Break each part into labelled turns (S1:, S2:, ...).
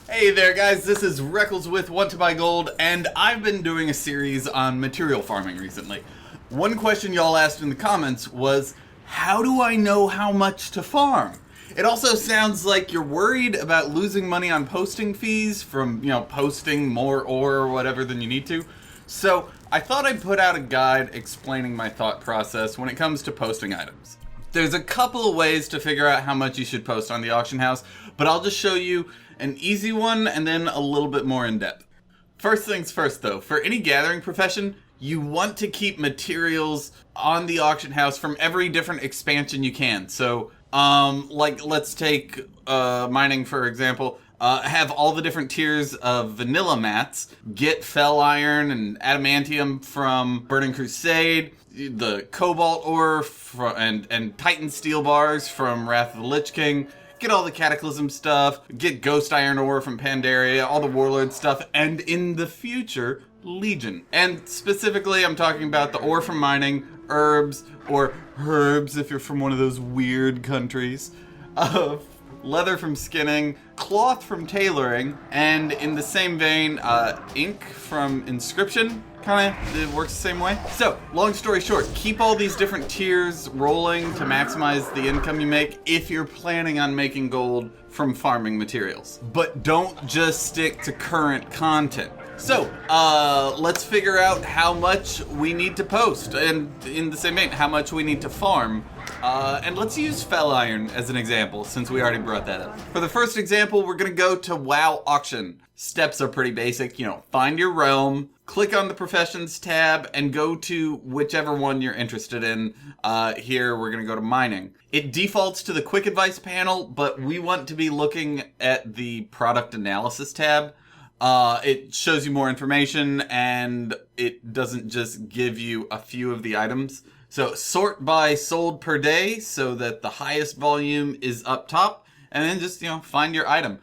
S1: Hey there guys, this is Reckles with WTBGold, and I've been doing a series on material farming recently. One question y'all asked in the comments was, how do I know how much to farm? It also sounds like you're worried about losing money on posting fees from, posting more ore or whatever than you need to. So I thought I'd put out a guide explaining my thought process when it comes to posting items. There's a couple of ways to figure out how much you should post on the auction house, but I'll just show you an easy one and then a little bit more in depth. First things first though, for any gathering profession, you want to keep materials on the auction house from every different expansion you can. So, let's take mining for example. Have all the different tiers of vanilla mats. Get fel iron and adamantium from Burning Crusade, the cobalt ore and titan steel bars from Wrath of the Lich King. Get all the Cataclysm stuff, get Ghost Iron ore from Pandaria, all the Warlord stuff, and in the future, Legion. And specifically, I'm talking about the ore from mining, herbs, or herbs if you're from one of those weird countries, leather from skinning, cloth from tailoring, and in the same vein, ink from inscription. It works the same way. So, long story short, keep all these different tiers rolling to maximize the income you make if you're planning on making gold from farming materials. But don't just stick to current content. So, let's figure out how much we need to post, and in the same vein, how much we need to farm. And let's use fel iron as an example, since we already brought that up. For the first example, we're gonna go to WoWUction. Steps are pretty basic, find your realm, click on the professions tab, and go to whichever one you're interested in. Here, we're gonna go to mining. It defaults to the quick advice panel, but we want to be looking at the product analysis tab. It shows you more information, and it doesn't just give you a few of the items. So sort by sold per day so that the highest volume is up top, and then just, find your item.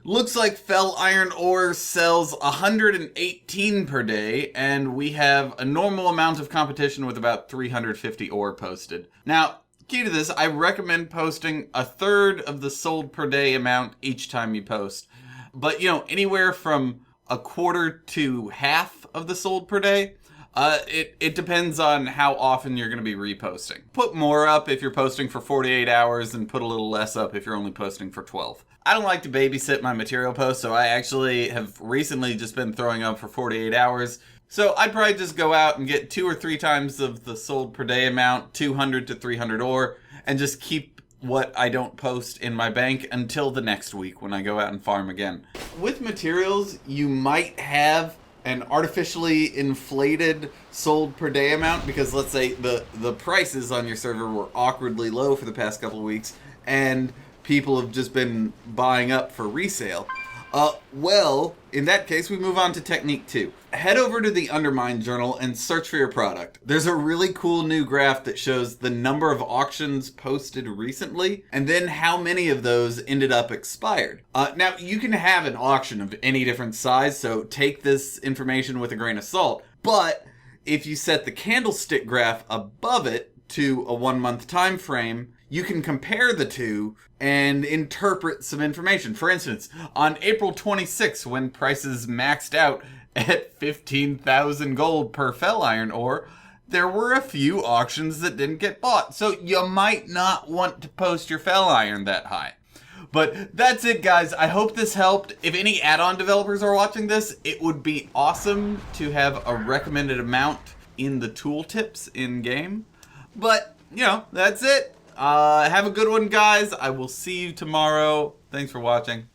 S1: Looks like fel iron ore sells 118 per day, and we have a normal amount of competition with about 350 ore posted. Now, key to this, I recommend posting a third of the sold per day amount each time you post. But, anywhere from a quarter to half of the sold per day, it depends on how often you're going to be reposting. Put more up if you're posting for 48 hours and put a little less up if you're only posting for 12. I don't like to babysit my material posts, so I actually have recently just been throwing up for 48 hours. So I'd probably just go out and get 2 or 3 times of the sold per day amount, 200 to 300 ore, and just keep what I don't post in my bank until the next week when I go out and farm again. With materials, you might have an artificially inflated sold per day amount because let's say the prices on your server were awkwardly low for the past couple of weeks and people have just been buying up for resale. Well, in that case, we move on to technique 2. Head over to the Undermine journal and search for your product. There's a really cool new graph that shows the number of auctions posted recently, and then how many of those ended up expired. Now, you can have an auction of any different size, so take this information with a grain of salt, but if you set the candlestick graph above it to a 1-month time frame, you can compare the two and interpret some information. For instance, on April 26th, when prices maxed out at 15,000 gold per fel iron ore, there were a few auctions that didn't get bought. So you might not want to post your fel iron that high. But that's it, guys. I hope this helped. If any add-on developers are watching this, it would be awesome to have a recommended amount in the tooltips in-game. But, that's it. Have a good one, guys. I will see you tomorrow. Thanks for watching.